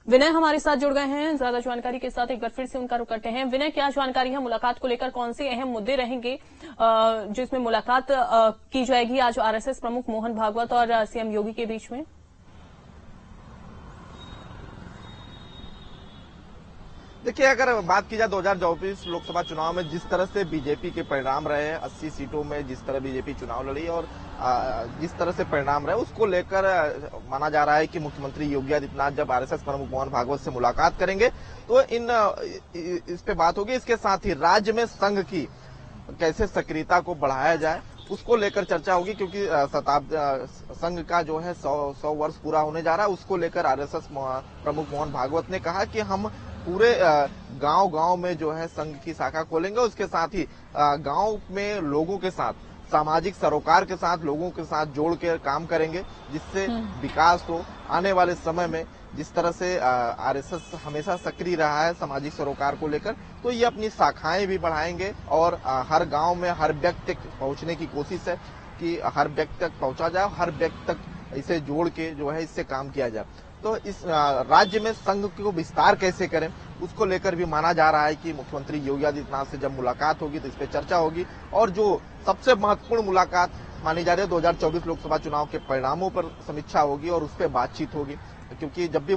विनय हमारे साथ जुड़ गए हैं ज्यादा जानकारी के साथ। एक बार फिर से उनका रुख करते हैं। विनय, क्या जानकारी है मुलाकात को लेकर? कौन से अहम मुद्दे रहेंगे जिसमें मुलाकात की जाएगी आज आरएसएस प्रमुख मोहन भागवत और सीएम योगी के बीच में? देखिए, अगर बात की जाए 2024 लोकसभा चुनाव में जिस तरह से बीजेपी के परिणाम रहे, 80 सीटों में जिस तरह बीजेपी चुनाव लड़ी और जिस तरह से परिणाम रहे, उसको लेकर माना जा रहा है कि मुख्यमंत्री योगी आदित्यनाथ जब आरएसएस प्रमुख मोहन भागवत से मुलाकात करेंगे तो इस पे बात होगी। इसके साथ ही राज्य में संघ की कैसे सक्रियता को बढ़ाया जाए उसको लेकर चर्चा होगी, क्योंकि संघ का जो है 100 वर्ष पूरा होने जा रहा है। उसको लेकर आरएसएस प्रमुख मोहन भागवत ने कहा कि हम पूरे गांव-गांव में जो है संघ की शाखा खोलेंगे। उसके साथ ही गांव में लोगों के साथ, सामाजिक सरोकार के साथ, लोगों के साथ जोड़ के काम करेंगे, जिससे विकास हो। आने वाले समय में जिस तरह से आरएसएस हमेशा सक्रिय रहा है सामाजिक सरोकार को लेकर, तो ये अपनी शाखाएं भी बढ़ाएंगे और हर गांव में हर व्यक्ति तक पहुंचने की कोशिश है कि हर व्यक्ति तक पहुंचा जाए, हर व्यक्ति तक इसे जोड़ के जो है इससे काम किया जाए। तो इस राज्य में संघ को विस्तार कैसे करें उसको लेकर भी माना जा रहा है कि मुख्यमंत्री योगी आदित्यनाथ से जब मुलाकात होगी तो इस पर चर्चा होगी। और जो सबसे महत्वपूर्ण मुलाकात मानी जा रही है 2024 लोकसभा चुनाव के परिणामों पर समीक्षा होगी और उस पर बातचीत होगी, क्योंकि जब भी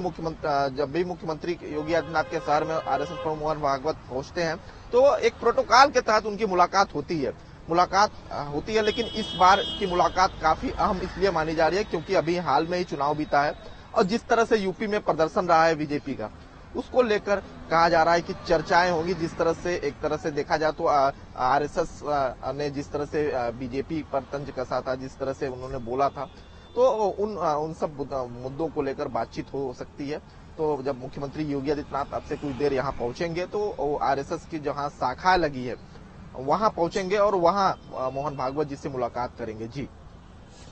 मुख्यमंत्री योगी आदित्यनाथ के शहर में आरएसएस प्रमुख मोहन भागवत पहुंचते हैं तो एक प्रोटोकॉल के तहत उनकी मुलाकात होती है। लेकिन इस बार की मुलाकात काफी अहम इसलिए मानी जा रही है क्योंकि अभी हाल में ही चुनाव बीता है और जिस तरह से यूपी में प्रदर्शन रहा है बीजेपी का, उसको लेकर कहा जा रहा है कि चर्चाएं होंगी। जिस तरह से एक तरह से देखा जाए तो आरएसएस ने जिस तरह से बीजेपी पर तंज कसा था, जिस तरह से उन्होंने बोला था, तो उन सब मुद्दों को लेकर बातचीत हो सकती है। तो जब मुख्यमंत्री योगी आदित्यनाथ अब से कुछ देर यहाँ पहुंचेंगे तो आरएसएस की जहाँ शाखा लगी है वहां पहुंचेंगे और वहां मोहन भागवत जी से मुलाकात करेंगे। जी,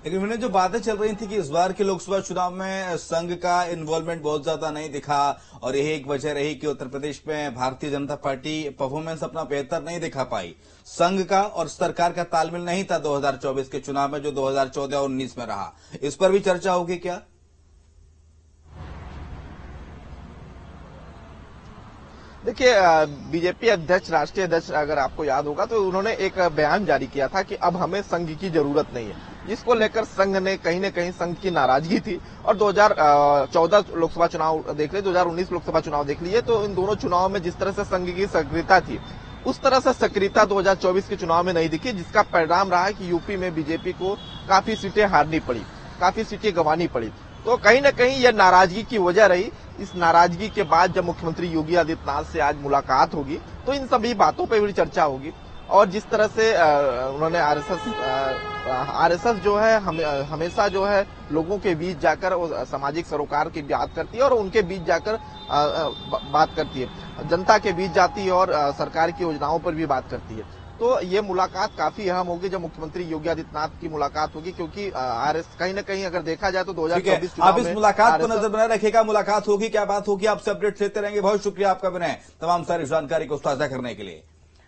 लेकिन मैंने जो बातें चल रही थी कि इस बार के लोकसभा चुनाव में संघ का इन्वॉल्वमेंट बहुत ज्यादा नहीं दिखा और यही एक वजह रही कि उत्तर प्रदेश में भारतीय जनता पार्टी परफॉर्मेंस अपना बेहतर नहीं दिखा पाई। संघ का और सरकार का तालमेल नहीं था 2024 के चुनाव में जो 2014 और 19 में रहा। इस पर भी चर्चा होगी क्या? देखिए, बीजेपी अध्यक्ष, राष्ट्रीय अध्यक्ष अगर आपको याद होगा तो उन्होंने एक बयान जारी किया था कि अब हमें संघ की जरूरत नहीं है, जिसको लेकर संघ ने कहीं न कहीं संघ की नाराजगी थी। और 2014 लोकसभा चुनाव देख लिए, 2019 लोकसभा चुनाव देख लिए, तो इन दोनों चुनाव में जिस तरह से संघ की सक्रियता थी उस तरह से सक्रियता 2024 के चुनाव में नहीं दिखी, जिसका परिणाम रहा है कि यूपी में बीजेपी को काफी सीटें हारनी पड़ी, काफी सीटें गंवानी पड़ी। तो कहीं न कहीं यह नाराजगी की वजह रही। इस नाराजगी के बाद जब मुख्यमंत्री योगी आदित्यनाथ से आज मुलाकात होगी तो इन सभी बातों पर भी चर्चा होगी। और जिस तरह से उन्होंने आरएसएस जो है हमेशा जो है लोगों के बीच जाकर सामाजिक सरोकार की बात करती है और उनके बीच जाकर बात करती है, जनता के बीच जाती है और सरकार की योजनाओं पर भी बात करती है। तो ये मुलाकात काफी अहम होगी जब मुख्यमंत्री योगी आदित्यनाथ की मुलाकात होगी, क्योंकि कहीं न कहीं अगर देखा जाए तो 2024 चुनाव आप इस मुलाकात को नजर बनाए रखिएगा। मुलाकात होगी, क्या बात होगी, आपसे अपडेट लेते रहेंगे। बहुत शुक्रिया आपका विनय, तमाम सारी जानकारी को साझा करने के लिए।